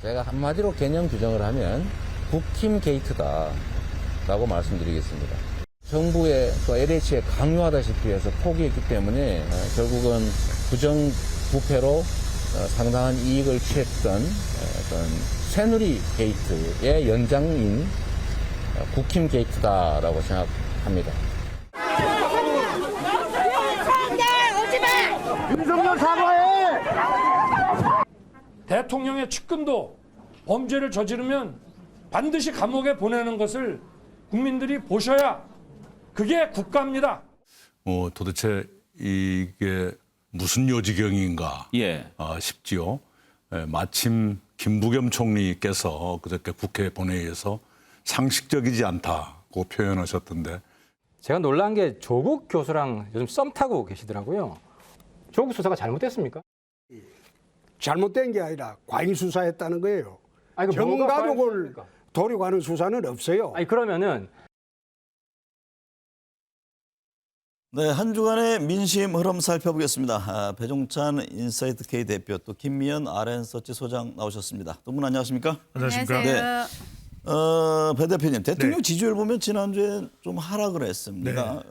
제가 한마디로 개념 규정을 하면 국힘 게이트다라고 말씀드리겠습니다. 정부의 또 LH에 강요하다시피 해서 포기했기 때문에 결국은 부정부패로 상당한 이익을 취했던 어떤 새누리 게이트의 연장인 국힘 게이트다라고 생각합니다. 윤석열 사과해! 대통령의 측근도 범죄를 저지르면 반드시 감옥에 보내는 것을 국민들이 보셔야 그게 국가입니다. 도대체 이게 무슨 요지경인가 싶지요. 마침 김부겸 총리께서 그저께 국회 본회의에서 상식적이지 않다고 표현하셨던데. 제가 놀란 게 조국 교수랑 요즘 썸 타고 계시더라고요. 조국 수사가 잘못됐습니까? 잘못된 게 아니라 과잉 수사했다는 거예요. 아니, 정가족을 도려가는 수사는 없어요. 아니 그러면은 네, 한 주간의 민심 흐름 살펴보겠습니다. 배종찬 인사이트 K 대표 또 김미연 RN서치 소장 나오셨습니다. 두 분 안녕하십니까? 안녕하십니까? 네. 배 대표님, 대통령 지지율 보면 지난주에 좀 하락을 했습니다.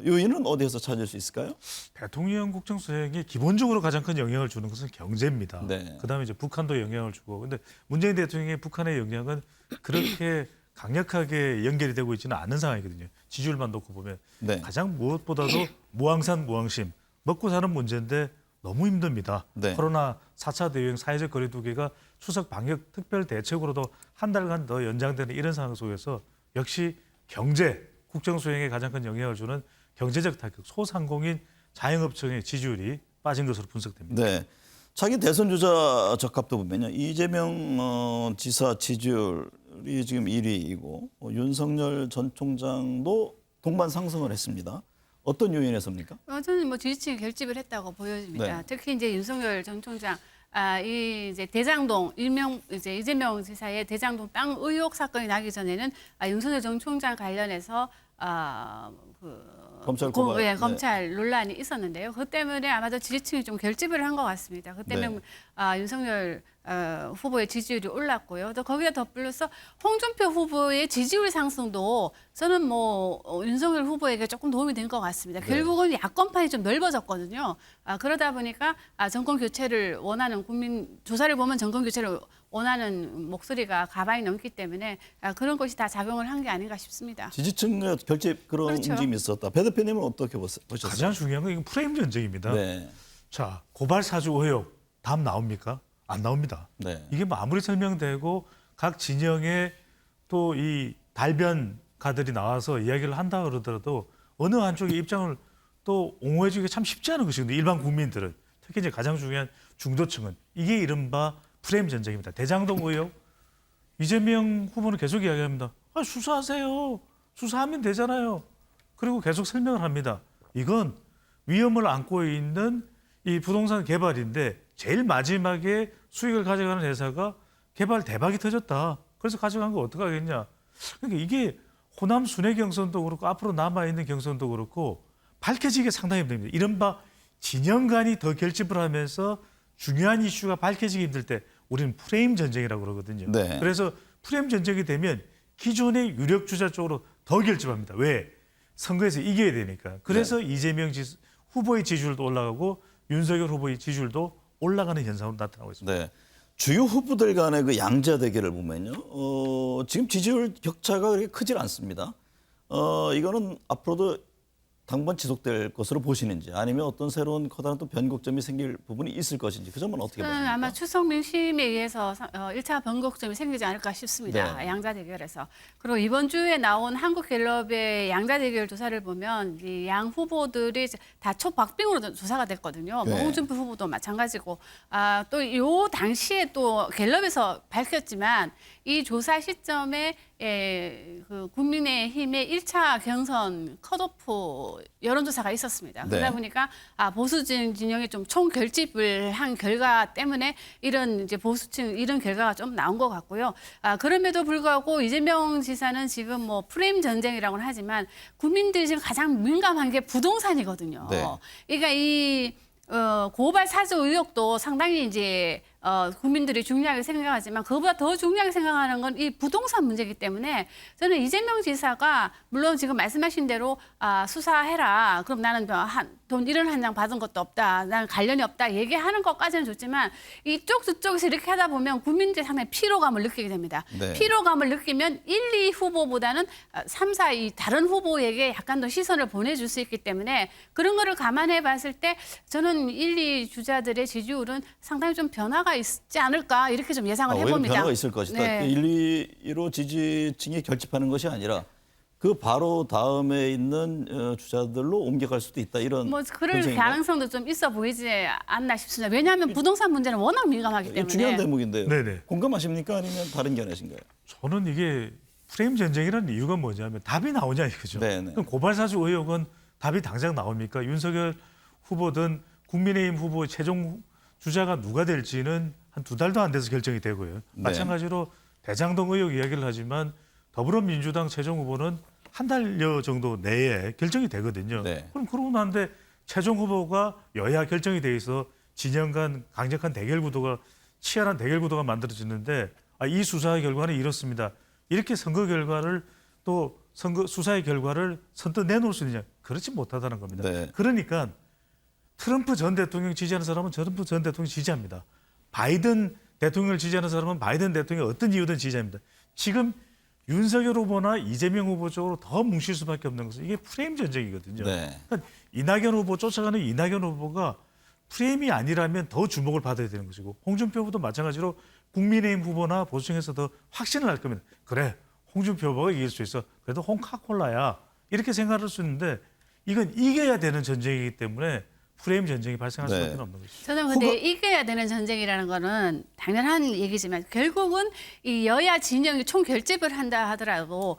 요인은 어디에서 찾을 수 있을까요? 대통령 국정 수행이 기본적으로 가장 큰 영향을 주는 것은 경제입니다. 네. 그다음에 이제 북한도 영향을 주고, 근데 문재인 대통령의 북한의 영향은 그렇게 강력하게 연결이 되고 있지는 않은 상황이거든요. 지지율만 놓고 보면 네. 가장 무엇보다도 무항산 무항심, 먹고 사는 문제인데 너무 힘듭니다. 네. 코로나 4차 대유행 사회적 거리 두기가 추석 방역 특별 대책으로도 한 달간 더 연장되는 이런 상황 속에서 역시 경제, 국정 수행에 가장 큰 영향을 주는 경제적 타격, 소상공인 자영업청의 지지율이 빠진 것으로 분석됩니다. 네. 차기 대선 주자 적합도 보면요. 이재명 지사 지지율이 지금 1위이고 윤석열 전 총장도 동반 상승을 했습니다. 어떤 요인에서입니까? 저는 뭐 지지층이 결집을 했다고 보여집니다. 네. 특히 이제 윤석열 전 총장, 이 이제 대장동 이재명 지사의 대장동 땅 의혹 사건이 나기 전에는 윤석열 전 총장 관련해서 검찰 고발. 네, 검찰 논란이 있었는데요. 그 때문에 아마도 지지층이 좀 결집을 한 것 같습니다. 그 때문에 윤석열 후보의 지지율이 올랐고요. 또 거기에 덧불려서 홍준표 후보의 지지율 상승도 저는 뭐 윤석열 후보에게 조금 도움이 된 것 같습니다. 결국은 야권판이 좀 넓어졌거든요. 그러다 보니까 정권 교체를 원하는 국민 조사를 보면 정권 교체를 원하는 목소리가 가반이 넘기 때문에 그런 것이 다 작용을 한 게 아닌가 싶습니다. 지지층 결집 그런 그렇죠. 움직임이 있었다. 배 대표님은 어떻게 보셨어요? 가장 중요한 건 이건 프레임 전쟁입니다. 네. 자, 고발 사주 의혹 답 나옵니까? 안 나옵니다. 네. 이게 뭐 아무리 설명되고 각 진영의 또 이 달변가들이 나와서 이야기를 한다 그러더라도 어느 한쪽의 입장을 또 옹호해주기가 참 쉽지 않은 것이거든요. 일반 국민들은. 특히 이제 가장 중요한 중도층은 이게 이른바 프레임 전쟁입니다. 대장동 의혹. 이재명 후보는 계속 이야기합니다. 수사하세요. 수사하면 되잖아요. 그리고 계속 설명을 합니다. 이건 위험을 안고 있는 이 부동산 개발인데 제일 마지막에 수익을 가져가는 회사가 개발 대박이 터졌다. 그래서 가져간 거 어떡하겠냐. 그러니까 이게 호남 순회 경선도 그렇고 앞으로 남아있는 경선도 그렇고 밝혀지기 상당히 힘듭니다. 이른바 진영 간이 더 결집을 하면서 중요한 이슈가 밝혀지기 힘들 때 우리는 프레임 전쟁이라고 그러거든요. 네. 그래서 프레임 전쟁이 되면 기존의 유력 주자 쪽으로 더 결집합니다. 왜? 선거에서 이겨야 되니까. 그래서 이재명 후보의 지지율도 올라가고 윤석열 후보의 지지율도 올라가는 현상으로 나타나고 있습니다. 네. 주요 후보들 간의 그 양자 대결을 보면요. 지금 지지율 격차가 그렇게 크질 않습니다. 이거는 앞으로도 당분 지속될 것으로 보시는지 아니면 어떤 새로운 커다란 또 변곡점이 생길 부분이 있을 것인지 그 점은 어떻게 보십니까? 아마 추석 민심에 의해서 1차 변곡점이 생기지 않을까 싶습니다. 네. 양자 대결에서. 그리고 이번 주에 나온 한국갤럽의 양자 대결 조사를 보면 이 양 후보들이 다 초박빙으로 조사가 됐거든요. 네. 뭐 홍준표 후보도 마찬가지고 또 요 당시에 또 갤럽에서 밝혔지만 이 조사 시점에 그 국민의힘의 1차 경선 컷오프 여론조사가 있었습니다. 그러다 네. 보니까 보수 진영이 좀 총결집을 한 결과 때문에 이런 이제 보수층 이런 결과가 좀 나온 것 같고요. 그럼에도 불구하고 이재명 지사는 지금 뭐 프레임 전쟁이라고는 하지만 국민들이 지금 가장 민감한 게 부동산이거든요. 네. 그러니까 이 고발 사주 의혹도 상당히 이제 국민들이 중요하게 생각하지만 그보다 더 중요하게 생각하는 건 이 부동산 문제이기 때문에 저는 이재명 지사가 물론 지금 말씀하신 대로 수사해라. 그럼 나는 돈 1원 한 장 받은 것도 없다. 나는 관련이 없다. 얘기하는 것까지는 좋지만 이쪽 저쪽에서 이렇게 하다 보면 국민들이 상당히 피로감을 느끼게 됩니다. 네. 피로감을 느끼면 1, 2 후보보다는 3, 4 이 다른 후보에게 약간 더 시선을 보내줄 수 있기 때문에 그런 거를 감안해 봤을 때 저는 1, 2 주자들의 지지율은 상당히 좀 변화가 있지 않을까 이렇게 좀 예상을 오히려 해봅니다. 변화가 있을 것이다. 네. 1, 2로 지지층이 결집하는 것이 아니라 그 바로 다음에 있는 주자들로 옮겨갈 수도 있다. 이런 뭐 그럴 분석인가요? 가능성도 좀 있어 보이지 않나 싶습니다. 왜냐하면 부동산 문제는 워낙 민감하기 때문에. 중요한 대목인데요. 네네. 공감하십니까? 아니면 다른 견해신가요? 저는 이게 프레임 전쟁이라는 이유가 뭐냐면 답이 나오냐 이거죠. 네네. 그럼 고발사주 의혹은 답이 당장 나옵니까? 윤석열 후보든 국민의힘 후보의 최종 주자가 누가 될지는 한 2달도 안 돼서 결정이 되고요. 네. 마찬가지로 대장동 의혹 이야기를 하지만 더불어민주당 최종 후보는 한 달여 정도 내에 결정이 되거든요. 네. 그럼 그러고 난데 최종 후보가 여야 결정이 돼 있어 진영 간 강력한 대결 구도가 치열한 대결 구도가 만들어지는데 이 수사의 결과는 이렇습니다. 이렇게 선거 결과를 또 선거 수사의 결과를 선뜻 내놓을 수 있느냐? 그렇지 못하다는 겁니다. 네. 그러니까 트럼프 전 대통령 지지하는 사람은 트럼프 전 대통령 지지합니다. 바이든 대통령을 지지하는 사람은 바이든 대통령이 어떤 이유든 지지합니다. 지금 윤석열 후보나 이재명 후보 쪽으로 더 뭉칠 수밖에 없는 것은 이게 프레임 전쟁이거든요. 네. 그러니까 이낙연 후보 쫓아가는 이낙연 후보가 프레임이 아니라면 더 주목을 받아야 되는 것이고 홍준표 후보도 마찬가지로 국민의힘 후보나 보수층에서 더 확신을 할 겁니다. 그래, 홍준표 후보가 이길 수 있어. 그래도 홍카콜라야. 이렇게 생각할 수 있는데 이건 이겨야 되는 전쟁이기 때문에 프레임 전쟁이 발생할 네. 수밖에 없는 것이죠. 저는 근데 이겨야 되는 전쟁이라는 거는 당연한 얘기지만 결국은 이 여야 진영이 총 결집을 한다 하더라도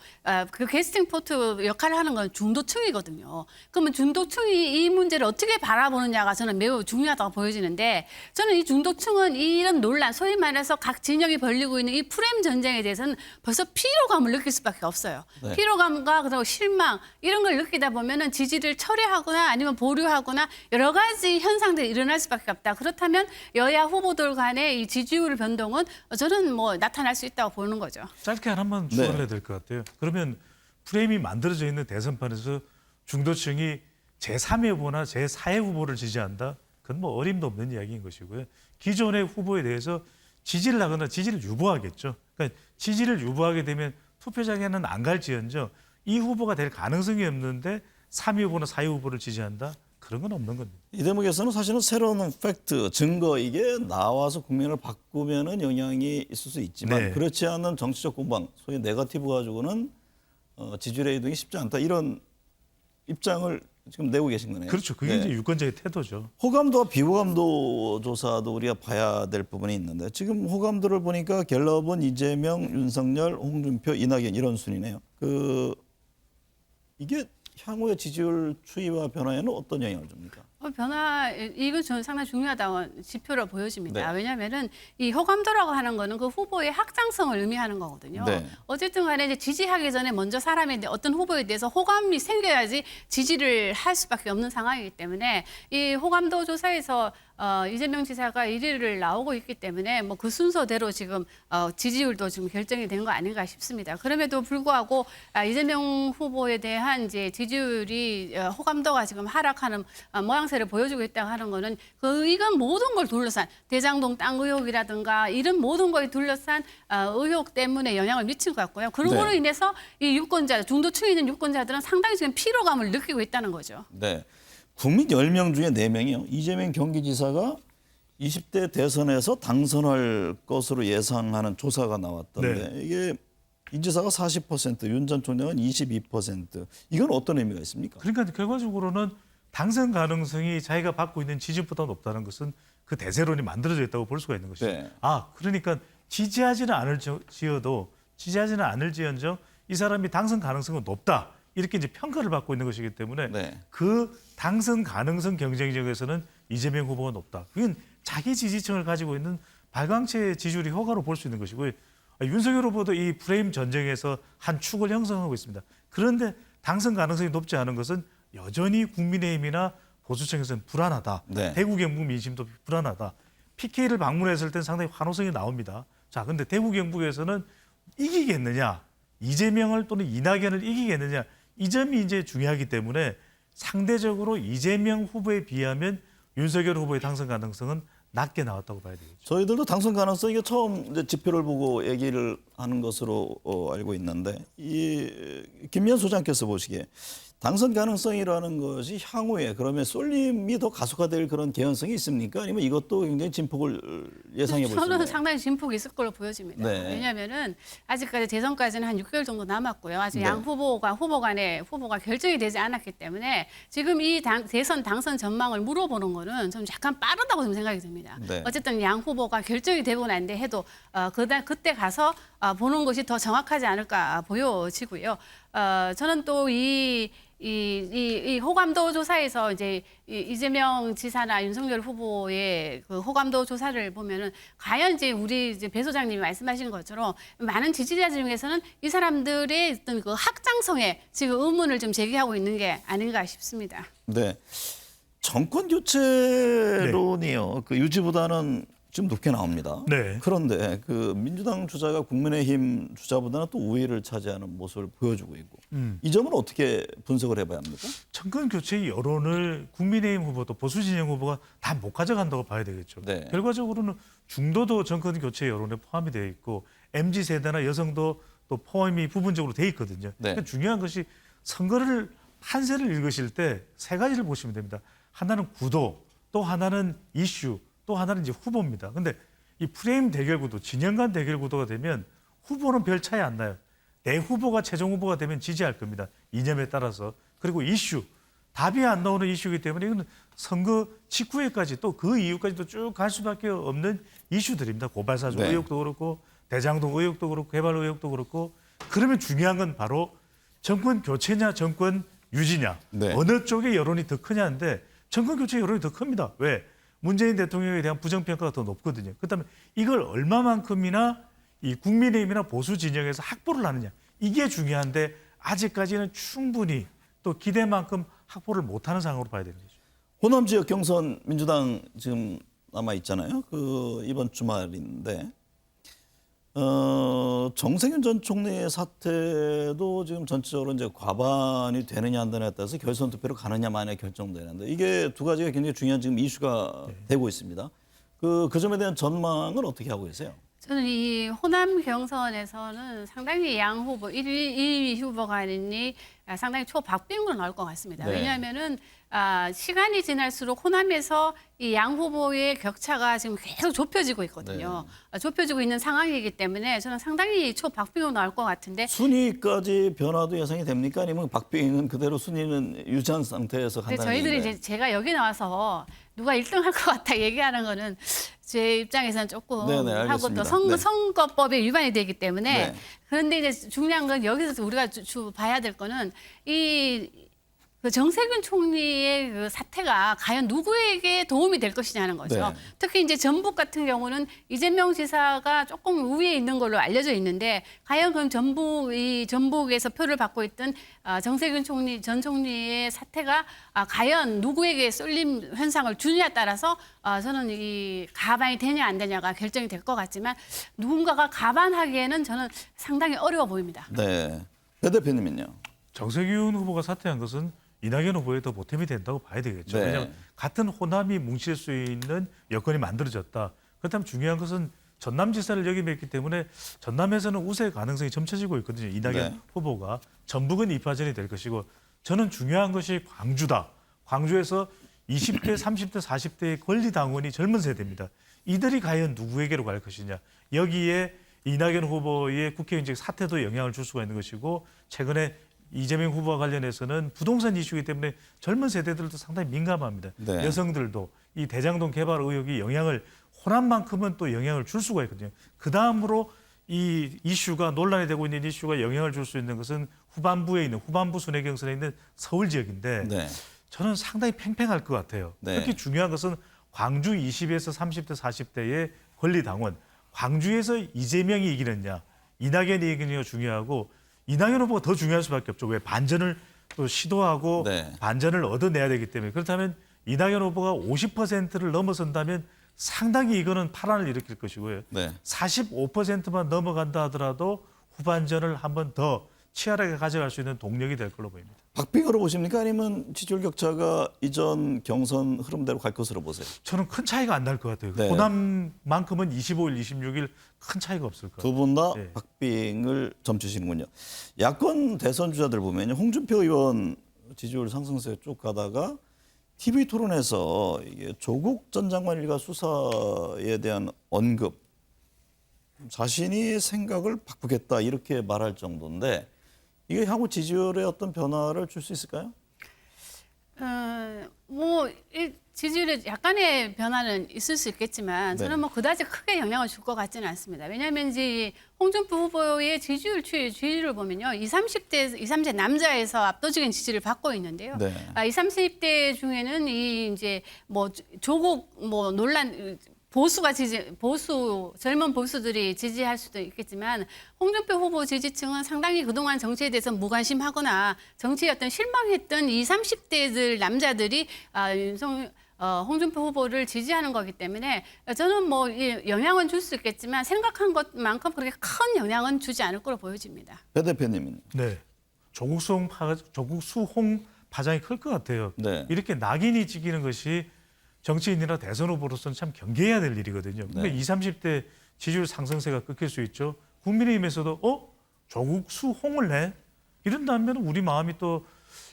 그 캐스팅 포트 역할을 하는 건 중도층이거든요. 그러면 중도층이 이 문제를 어떻게 바라보느냐가 저는 매우 중요하다고 보여지는데 저는 이 중도층은 이런 논란, 소위 말해서 각 진영이 벌리고 있는 이 프레임 전쟁에 대해서는 벌써 피로감을 느낄 수밖에 없어요. 네. 피로감과 그리고 실망 이런 걸 느끼다 보면은 지지를 철회하거나 아니면 보류하거나 여러 가지 현상들이 일어날 수밖에 없다. 그렇다면 여야 후보들 간의 이 지지율 변동은 저는 뭐 나타날 수 있다고 보는 거죠. 짧게 하나만 추가를 해야 될 것 같아요. 그러면 프레임이 만들어져 있는 대선판에서 중도층이 제3의 후보나 제4의 후보를 지지한다? 그건 뭐 어림도 없는 이야기인 것이고요. 기존의 후보에 대해서 지지를 하거나 지지를 유보하겠죠. 그러니까 지지를 유보하게 되면 투표장에는 안 갈지언정 이 후보가 될 가능성이 없는데 3위 후보나 4위 후보를 지지한다? 그런 건 없는 겁니다. 이 대목에서는 사실은 새로운 팩트, 증거 이게 나와서 국민을 바꾸면은 영향이 있을 수 있지만 네. 그렇지 않은 정치적 공방, 소위 네거티브 가지고는 지지율의 이동이 쉽지 않다. 이런 입장을 지금 내고 계신 거네요. 그렇죠. 그게 네. 이제 유권자의 태도죠. 호감도와 비호감도 조사도 우리가 봐야 될 부분이 있는데 지금 호감도를 보니까 갤럽은 이재명, 윤석열, 홍준표, 이낙연 이런 순이네요. 이게 향후의 지지율 추이와 변화에는 어떤 영향을 줍니까? 이건 저는 상당히 중요하다고 지표로 보여집니다. 네. 왜냐하면은 이 호감도라고 하는 거는 그 후보의 확장성을 의미하는 거거든요. 네. 어쨌든 간에 이제 지지하기 전에 먼저 사람에 어떤 후보에 대해서 호감이 생겨야지 지지를 할 수밖에 없는 상황이기 때문에 이 호감도 조사에서 이재명 지사가 1위를 나오고 있기 때문에 뭐 그 순서대로 지금 지지율도 지금 결정이 된 거 아닌가 싶습니다. 그럼에도 불구하고 이재명 후보에 대한 이제 지지율이 호감도가 지금 하락하는 모양새를 보여주고 있다고 하는 거는 이건 모든 걸 둘러싼 대장동 땅 의혹이라든가 이런 모든 걸 둘러싼 의혹 때문에 영향을 미친 것 같고요. 그러므로 네. 인해서 이 유권자, 중도층에 있는 유권자들은 상당히 지금 피로감을 느끼고 있다는 거죠. 네. 국민 10명 중에 4명이요. 이재명 경기지사가 20대 대선에서 당선할 것으로 예상하는 조사가 나왔던데 네. 이게 이 지사가 40%, 윤 전 총장은 22%. 이건 어떤 의미가 있습니까? 그러니까 결과적으로는 당선 가능성이 자기가 받고 있는 지지율보다 높다는 것은 그 대세론이 만들어져 있다고 볼 수가 있는 것이죠. 네. 그러니까 지지하지는 않을지언정 이 사람이 당선 가능성은 높다. 이렇게 이제 평가를 받고 있는 것이기 때문에 네. 그 당선 가능성 경쟁력에서는 이재명 후보가 높다. 그건 자기 지지층을 가지고 있는 발광체 지지율이 효과로 볼 수 있는 것이고요. 윤석열 후보도 이 프레임 전쟁에서 한 축을 형성하고 있습니다. 그런데 당선 가능성이 높지 않은 것은 여전히 국민의힘이나 보수층에서는 불안하다. 네. 대구 경북 민심도 불안하다. PK를 방문했을 땐 상당히 환호성이 나옵니다. 자, 근데 대구 경북에서는 이기겠느냐, 이재명을 또는 이낙연을 이기겠느냐, 이 점이 이제 중요하기 때문에 상대적으로 이재명 후보에 비하면 윤석열 후보의 당선 가능성은 낮게 나왔다고 봐야 되겠죠. 저희들도 당선 가능성이 처음 이제 지표를 보고 얘기를 하는 것으로 알고 있는데 이 김미연 소장께서 보시기에 당선 가능성이라는 것이 향후에 그러면 쏠림이 더 가속화될 그런 개연성이 있습니까? 아니면 이것도 굉장히 진폭을 예상해 볼 수 있나요? 저는 상당히 진폭이 있을 걸로 보여집니다. 네. 왜냐하면은 아직까지 대선까지는 한 6개월 정도 남았고요. 아직 네. 양 후보 간의 후보가 결정이 되지 않았기 때문에 지금 이 대선 당선 전망을 물어보는 거는 좀 약간 빠르다고 좀 생각이 듭니다. 네. 어쨌든 양 후보가 결정이 되고 난 뒤 해도 그때 가서 보는 것이 더 정확하지 않을까 보여지고요. 저는 또 이 호감도 조사에서 이제 이재명 지사나 윤석열 후보의 그 호감도 조사를 보면은 과연 이제 우리 이제 배 소장님이 말씀하신 것처럼 많은 지지자 중에서는 이 사람들의 어떤 그 확장성에 지금 의문을 좀 제기하고 있는 게 아닌가 싶습니다. 네. 정권 교체론이요. 그 유지보다는 좀 높게 나옵니다. 네. 그런데 그 민주당 주자가 국민의힘 주자보다는 또 우위를 차지하는 모습을 보여주고 있고 이 점은 어떻게 분석을 해봐야 합니까? 정권 교체 여론을 국민의힘 후보 또 보수 진영 후보가 다 못 가져간다고 봐야 되겠죠. 네. 결과적으로는 중도도 정권 교체 여론에 포함이 되어 있고 MZ 세대나 여성도 또 포함이 부분적으로 돼 있거든요. 네. 그러니까 중요한 것이 선거를 판세를 읽으실 때 세 가지를 보시면 됩니다. 하나는 구도, 또 하나는 이슈, 또 하나는 이제 후보입니다. 근데 이 프레임 대결 구도, 진영 간 대결 구도가 되면 후보는 별 차이 안 나요. 내 후보가 최종 후보가 되면 지지할 겁니다. 이념에 따라서. 그리고 이슈, 답이 안 나오는 이슈이기 때문에 이건 선거 직후에까지 또 그 이후까지도 쭉 갈 수밖에 없는 이슈들입니다. 고발사주 네. 의혹도 그렇고 대장동 의혹도 그렇고 개발 의혹도 그렇고 그러면 중요한 건 바로 정권 교체냐 정권 유지냐 네. 어느 쪽의 여론이 더 크냐인데 정권 교체 여론이 더 큽니다. 왜? 문재인 대통령에 대한 부정평가가 더 높거든요. 그렇다면 이걸 얼마만큼이나 이 국민의힘이나 보수 진영에서 확보를 하느냐. 이게 중요한데 아직까지는 충분히 또 기대만큼 확보를 못하는 상황으로 봐야 되는 거죠. 호남 지역 경선 민주당 지금 남아 있잖아요. 그 이번 주말인데 정세균 전 총리의 사태도 지금 전체적으로 이제 과반이 되느냐 안 되느냐에 따라서 결선 투표로 가느냐 마느냐 결정되는데 이게 두 가지가 굉장히 중요한 지금 이슈가 되고 있습니다. 그 점에 대한 전망은 어떻게 하고 계세요? 저는 이 호남 경선에서는 상당히 양 후보 1위 후보 간이 상당히 초박빙으로 나올 것 같습니다. 네. 왜냐하면은 시간이 지날수록 호남에서 이 양 후보의 격차가 지금 계속 좁혀지고 있거든요. 좁혀지고 있는 상황이기 때문에 저는 상당히 초박빙으로 나올 것 같은데 순위까지 변화도 예상이 됩니까? 아니면 박빙은 그대로 순위는 유지한 상태에서 근데 간다는 저희들이 얘기인가요? 이제 제가 여기 나와서 누가 1등 할 것 같다 얘기하는 거는 제 입장에서는 조금 네네, 하고 알겠습니다. 또 네. 선거법에 위반이 되기 때문에 네. 그런데 이제 중요한 건 여기서 우리가 봐야 될 거는 그 정세균 총리의 그 사태가 과연 누구에게 도움이 될 것이냐는 거죠. 네. 특히 이제 전북 같은 경우는 이재명 지사가 조금 우위에 있는 걸로 알려져 있는데 과연 그럼 전북에서 표를 받고 있던 정세균 전 총리의 사태가 과연 누구에게 쏠림 현상을 주느냐에 따라서 저는 이 가반이 되냐 안 되냐가 결정이 될 것 같지만 누군가가 가반하기에는 저는 상당히 어려워 보입니다. 네. 배 대표님은요? 정세균 후보가 사퇴한 것은 이낙연 후보에 더 보탬이 된다고 봐야 되겠죠. 네. 왜냐하면 같은 호남이 뭉칠 수 있는 여건이 만들어졌다. 그렇다면 중요한 것은 전남지사를 역임했기 때문에 전남에서는 우세 가능성이 점쳐지고 있거든요. 이낙연 네. 후보가. 전북은 2파전이 될 것이고 저는 중요한 것이 광주다. 광주에서 20대, 30대, 40대의 권리당원이 젊은 세대입니다. 이들이 과연 누구에게로 갈 것이냐. 여기에 이낙연 후보의 국회의원직 사퇴도 영향을 줄 수가 있는 것이고 최근에 이재명 후보와 관련해서는 부동산 이슈이기 때문에 젊은 세대들도 상당히 민감합니다. 네. 여성들도 이 대장동 개발 의혹이 호남만큼은 또 영향을 줄 수가 있거든요. 그 다음으로 이 이슈가 논란이 되고 있는 이슈가 영향을 줄 수 있는 것은 후반부 순회 경선에 있는 서울 지역인데 네. 저는 상당히 팽팽할 것 같아요. 네. 특히 중요한 것은 광주 20에서 30대, 40대의 권리당원. 광주에서 이재명이 이기느냐, 이낙연이 이기느냐가 중요하고 이낙연 후보가 더 중요할 수밖에 없죠. 왜 반전을 또 시도하고 네. 반전을 얻어내야 되기 때문에 그렇다면 이낙연 후보가 50%를 넘어선다면 상당히 이거는 파란을 일으킬 것이고요. 네. 45%만 넘어간다 하더라도 후반전을 한 번 더 치열하게 가져갈 수 있는 동력이 될 걸로 보입니다. 박빙으로 보십니까? 아니면 지지율 격차가 이전 경선 흐름대로 갈 것으로 보세요? 저는 큰 차이가 안 날 것 같아요. 네. 호남만큼은 25일, 26일 큰 차이가 없을 것 같아요. 두 분 다 네. 박빙을 점치시는군요. 야권 대선 주자들 보면 홍준표 의원 지지율 상승세 쭉 가다가 TV 토론에서 이게 조국 전 장관 일가 수사에 대한 언급, 자신이 생각을 바꾸겠다 이렇게 말할 정도인데 이게 향후 지지율에 어떤 변화를 줄 수 있을까요? 지지율에 약간의 변화는 있을 수 있겠지만 네. 저는 뭐 그다지 크게 영향을 줄 것 같지는 않습니다. 왜냐하면 이제 홍준표 후보의 지지율을 보면요. 20, 30대 남자에서 압도적인 지지를 받고 있는데요. 네. 20, 30대 중에는 이 이제 뭐 조국 뭐 논란 젊은 보수들이 지지할 수도 있겠지만 홍준표 후보 지지층은 상당히 그동안 정치에 대해서 무관심하거나 정치에 어떤 실망했던 20, 30대들 남자들이 홍준표 후보를 지지하는 거기 때문에 저는 뭐 영향은 줄 수 있겠지만 생각한 것만큼 그렇게 큰 영향은 주지 않을 거로 보여집니다. 배 대표님은? 네. 조국 수홍 파장이 클 것 같아요. 네. 이렇게 낙인이 찍히는 것이 정치인이나 대선 후보로서는 참 경계해야 될 일이거든요. 그러니까 네. 20, 30대 지지율 상승세가 끊길 수 있죠. 국민의힘에서도 조국 수홍을 내? 이런다면 우리 마음이 또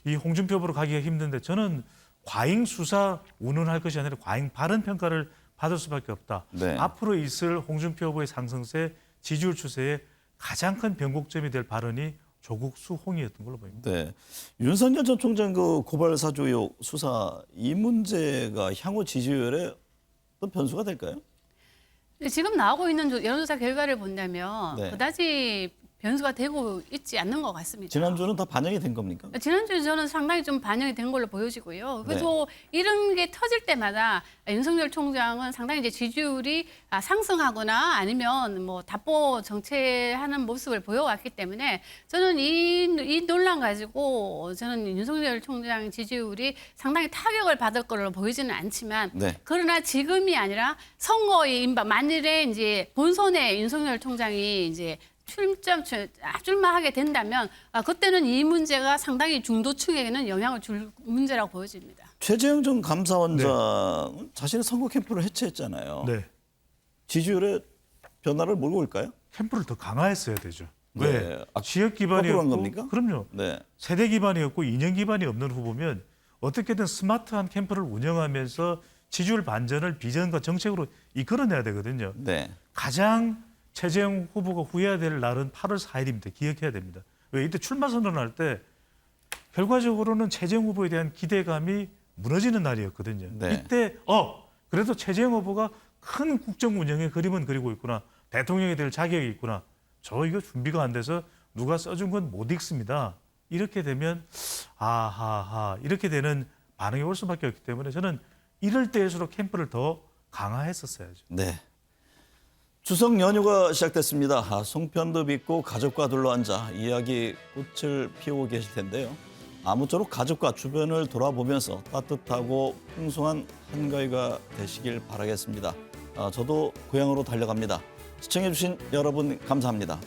이 홍준표 후보로 가기가 힘든데 저는 과잉 수사 운운할 것이 아니라 과잉 바른 평가를 받을 수밖에 없다. 네. 앞으로 있을 홍준표 후보의 상승세 지지율 추세에 가장 큰 변곡점이 될 발언이 조국 수홍이었던 걸로 보입니다. 네. 윤석열 전 총장 그 고발 사주 의혹 수사 이 문제가 향후 지지율에 어떤 변수가 될까요? 지금 나오고 있는 여론조사 결과를 본다면 네. 그다지 변수가 되고 있지 않는 것 같습니다. 지난주는 다 반영이 된 겁니까? 지난주에 저는 상당히 좀 반영이 된 걸로 보여지고요. 네. 그래서 이런 게 터질 때마다 윤석열 총장은 상당히 이제 지지율이 상승하거나 아니면 뭐 답보 정체하는 모습을 보여왔기 때문에 저는 이 논란 가지고 저는 윤석열 총장 지지율이 상당히 타격을 받을 걸로 보이지는 않지만 네. 그러나 지금이 선거의 임박 만일에 이제 본선에 윤석열 총장이 이제 출마하게 된다면 그때는 이 문제가 상당히 중도층에게는 영향을 줄 문제라고 보여집니다. 최재형 전 감사원장 자신의 선거 캠프를 해체했잖아요. 네. 지지율에 변화를 몰고 올까요? 캠프를 더 강화했어야 되죠. 네. 왜? 지역 기반이 거꾸로 한 없고 겁니까? 그럼요. 네. 세대 기반이었고 이념 기반이 없는 후보면 어떻게든 스마트한 캠프를 운영하면서 지지율 반전을 비전과 정책으로 이끌어내야 되거든요. 네. 가장 최재형 후보가 후회해야 될 날은 8월 4일입니다. 기억해야 됩니다. 왜? 이때 출마 선언할 때 결과적으로는 최재형 후보에 대한 기대감이 무너지는 날이었거든요. 네. 이때 그래도 최재형 후보가 큰 국정 운영의 그림은 그리고 있구나. 대통령이 될 자격이 있구나. 저 이거 준비가 안 돼서 누가 써준 건 못 읽습니다. 이렇게 되면 이렇게 되는 반응이 올 수밖에 없기 때문에 저는 이럴 때일수록 캠프를 더 강화했었어야죠. 네. 추석 연휴가 시작됐습니다. 송편도 빚고 가족과 둘러앉아 이야기 꽃을 피우고 계실 텐데요. 아무쪼록 가족과 주변을 돌아보면서 따뜻하고 풍성한 한가위가 되시길 바라겠습니다. 저도 고향으로 달려갑니다. 시청해주신 여러분 감사합니다.